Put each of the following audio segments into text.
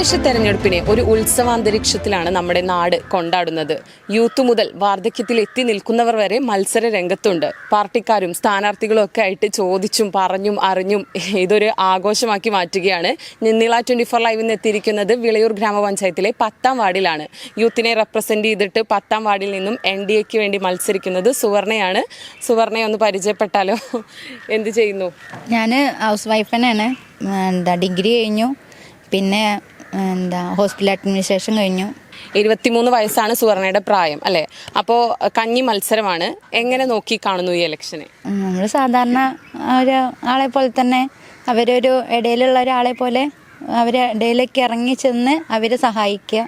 തദ്ദേശ തെരഞ്ഞെടുപ്പിനെ ഒരു ഉത്സവാന്തരീക്ഷത്തിലാണ് നമ്മുടെ നാട് കൊണ്ടാടുന്നത്. യൂത്ത് മുതൽ വാർദ്ധക്യത്തിൽ എത്തി നിൽക്കുന്നവർ വരെ മത്സര രംഗത്തുണ്ട്. പാർട്ടിക്കാരും സ്ഥാനാർത്ഥികളും ഒക്കെ ആയിട്ട് ചോദിച്ചും പറഞ്ഞും അറിഞ്ഞും ഇതൊരു ആഘോഷമാക്കി മാറ്റുകയാണ്. നിള 24 ലൈവിൽ എത്തിയിരിക്കുന്നത് വിളയൂർ ഗ്രാമപഞ്ചായത്തിലെ 10ാം വാർഡിലാണ്. യൂത്തിനെ റെപ്രസെന്റ് ചെയ്തിട്ട് 10ാം വാർഡിൽ നിന്നും NDAക്ക് വേണ്ടി മത്സരിക്കുന്നത് സുവർണയാണ്. സുവർണയെ ഒന്ന് പരിചയപ്പെട്ടാലോ? എന്ത് ചെയ്യുന്നു? ഞാൻ ഹൗസ് വൈഫ് തന്നെയാണ്. ഡിഗ്രി കഴിഞ്ഞു, പിന്നെ ഹോസ്പിറ്റൽ അഡ്മിനിസ്ട്രേഷൻ കഴിഞ്ഞു. 23 വയസ്സാണ് സുവർണയുടെ പ്രായം അല്ലേ? അപ്പോൾ കഞ്ഞി മത്സരമാണ്. എങ്ങനെ നോക്കി കാണുന്നു ഈ ഇലക്ഷനെ? നമ്മൾ സാധാരണ ഒരാളെ പോലെ തന്നെ, അവരൊരു ഇടയിലുള്ള ഒരാളെ പോലെ അവരെ ഇടയിലേക്ക് ഇറങ്ങി ചെന്ന് അവരെ സഹായിക്കുക,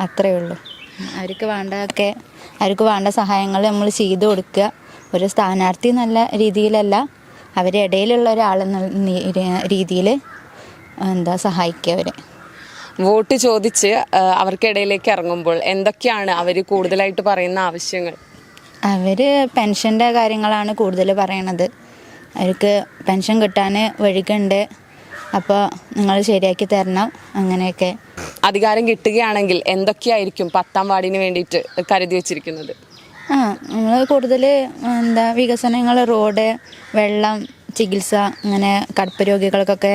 അത്രയേ ഉള്ളൂ. അവർക്ക് വേണ്ട സഹായങ്ങൾ നമ്മൾ ചെയ്തു കൊടുക്കുക. ഒരു സ്ഥാനാർത്ഥി നല്ല രീതിയിലല്ല, അവരെ ഇടയിലുള്ള ഒരാളെന്ന രീതിയിൽ സഹായിക്കുക അവരെ. വോട്ട് ചോദിച്ച് അവർക്കിടയിലേക്ക് ഇറങ്ങുമ്പോൾ എന്തൊക്കെയാണ് അവർ കൂടുതലായിട്ട് പറയുന്ന ആവശ്യങ്ങൾ? അവർ പെൻഷൻ്റെ കാര്യങ്ങളാണ് കൂടുതൽ പറയണത്. അവർക്ക് പെൻഷൻ കിട്ടാൻ വഴികുണ്ട്, അപ്പോൾ നിങ്ങൾ ശരിയാക്കി തരണം, അങ്ങനെയൊക്കെ. അധികാരം കിട്ടുകയാണെങ്കിൽ എന്തൊക്കെയായിരിക്കും 10ാം വാർഡിന് വേണ്ടിയിട്ട് കരുതി വച്ചിരിക്കുന്നത്? നമ്മൾ കൂടുതൽ വികസനങ്ങൾ, റോഡ്, വെള്ളം, ചികിത്സ, അങ്ങനെ കടപ്പ് രോഗികൾക്കൊക്കെ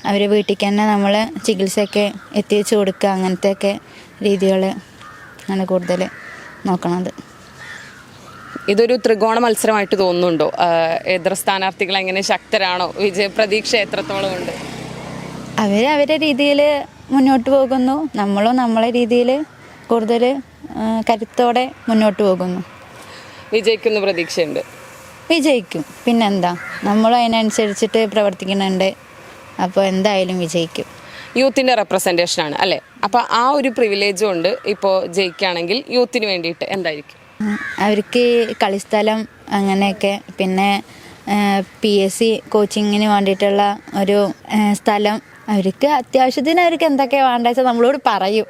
അവർ വീട്ടിലേക്ക് തന്നെ നമ്മൾ ചികിത്സയൊക്കെ എത്തിച്ചു കൊടുക്കുക, അങ്ങനത്തെയൊക്കെ രീതികൾ ആണ് കൂടുതൽ നോക്കണത്. ഇതൊരു ത്രികോണ മത്സരമായിട്ട് തോന്നുന്നുണ്ടോ? എതിർ സ്ഥാനാർത്ഥികൾ എങ്ങനെ ശക്തരാണോ? വിജയപ്രതീക്ഷ എത്രത്തോളം ഉണ്ട്? അവരുടെ രീതിയിൽ മുന്നോട്ട് പോകുന്നു, നമ്മളും നമ്മളെ രീതിയിൽ കൂടുതൽ കരുത്തോടെ മുന്നോട്ട് പോകുന്നു. വിജയിക്കുന്ന പ്രതീക്ഷയുണ്ട്? വിജയിക്കും, പിന്നെന്താ, നമ്മളും അതിനനുസരിച്ചിട്ട് പ്രവർത്തിക്കുന്നുണ്ട്, അപ്പോൾ എന്തായാലും വിജയിക്കും. യൂത്തിൻ്റെ റെപ്രസെൻറ്റേഷനാണ് അല്ലേ? അപ്പോൾ ആ ഒരു പ്രിവിലേജ് കൊണ്ട് ഇപ്പോൾ ജയിക്കുകയാണെങ്കിൽ യൂത്തിന് വേണ്ടിയിട്ട് എന്തായിരിക്കും? അവർക്ക് കളിസ്ഥലം, അങ്ങനെയൊക്കെ, പിന്നെ PSC കോച്ചിങ്ങിന് വേണ്ടിയിട്ടുള്ള ഒരു സ്ഥലം, അവർക്ക് അത്യാവശ്യത്തിന് അവർക്ക് എന്തൊക്കെയാണ് വേണ്ടത് വെച്ചാൽ നമ്മളോട് പറയും.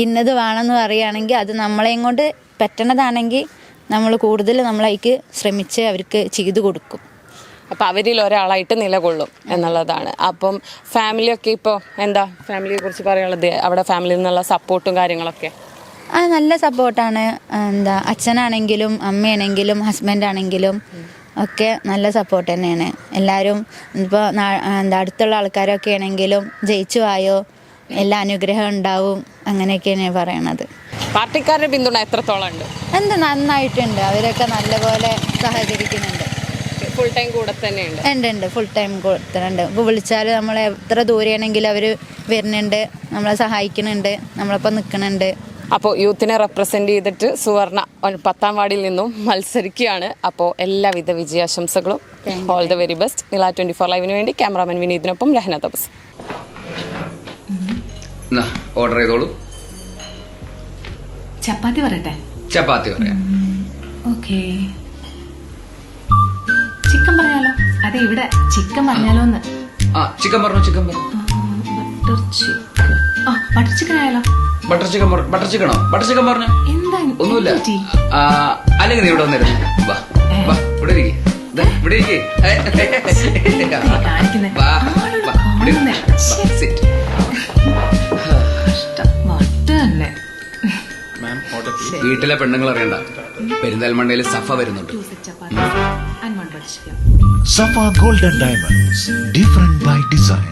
ഇന്നത് വേണമെന്ന് പറയുകയാണെങ്കിൽ അത് നമ്മളെയും കൊണ്ട് പറ്റണതാണെങ്കിൽ നമ്മൾ കൂടുതൽ നമ്മളതിക്ക് ശ്രമിച്ച് അവർക്ക് ചെയ്തു കൊടുക്കും. അപ്പം അവരിൽ ഒരാളായിട്ട് നിലകൊള്ളും എന്നുള്ളതാണ്. അപ്പം ഫാമിലിയൊക്കെ ഇപ്പോൾ എന്താ ഫാമിലിയെ കുറിച്ച് പറയാനുള്ളത്? അവിടെ ഫാമിലിയിൽ നിന്നുള്ള സപ്പോർട്ടും കാര്യങ്ങളൊക്കെ? നല്ല സപ്പോർട്ടാണ്. അച്ഛനാണെങ്കിലും അമ്മയാണെങ്കിലും ഹസ്ബൻഡാണെങ്കിലും ഒക്കെ നല്ല സപ്പോർട്ട് തന്നെയാണ്. എല്ലാവരും ഇപ്പോൾ അടുത്തുള്ള ആൾക്കാരൊക്കെ ആണെങ്കിലും ജയിച്ചു ആയോ, എല്ലാ അനുഗ്രഹം ഉണ്ടാവും, അങ്ങനെയൊക്കെയാണ് ഞാൻ പറയണത്. പാർട്ടിക്കാരുടെ പിന്തുണ എത്രത്തോളം ഉണ്ട്? നന്നായിട്ടുണ്ട്. അവരൊക്കെ നല്ലപോലെ സഹകരിക്കുന്നുണ്ട്. ഫുൾ ടൈം കൂടെ തന്നെയുണ്ട്? ഉണ്ട്, ഫുൾ ടൈം കൊടുത്തിട്ടുണ്ട്. ഇപ്പോൾ വിളിച്ചാൽ നമ്മൾ എത്ര ദൂരെയാണെങ്കിലും അവർ വരുന്നുണ്ട്, നമ്മളെ സഹായിക്കുന്നുണ്ട്, നമ്മളൊപ്പം നിൽക്കുന്നുണ്ട്. അപ്പോൾ യൂത്തിനെ റെപ്രസെൻ്റ് ചെയ്തിട്ട് സുവർണ 10ാം വാർഡിൽ നിന്നും മത്സരിക്കുകയാണ്. അപ്പോൾ എല്ലാവിധ വിജയാശംസകളും. All the very best. Nila 24 ലൈവിന് വേണ്ടി ക്യാമറാമാൻ വിനീതിനൊപ്പം രഹന തപസ്. ഓർഡർ ചെയ്തോളൂ. ചപ്പാത്തി പറയട്ടെ? ചപ്പാത്തി പറയാം. ഓക്കേ. ചിക്കൻ പറയാലോ? അതെ, ഇവിടെ ചിക്കൻ പറഞ്ഞാലോ എന്ന്. ചിക്കൻ പറഞ്ഞു. Butter chicken. ബട്ടർ ചിക്കൻ ആയാലോ? ബട്ടർ ചിക്കനോ? ബട്ടർ ചിക്കൻ പറഞ്ഞു. എന്താ? ഒന്നുമില്ല. അല്ലെങ്കിൽ നീ ഇവിടെ വന്നിരുന്നു. ഇവിടെ വീട്ടിലെ പെണ്ണുങ്ങൾ അറിയണ്ട, പെരിന്തൽമണ്ണയിൽ സഫ വരുന്നുണ്ട്. Safa Golden Diamonds, different by design.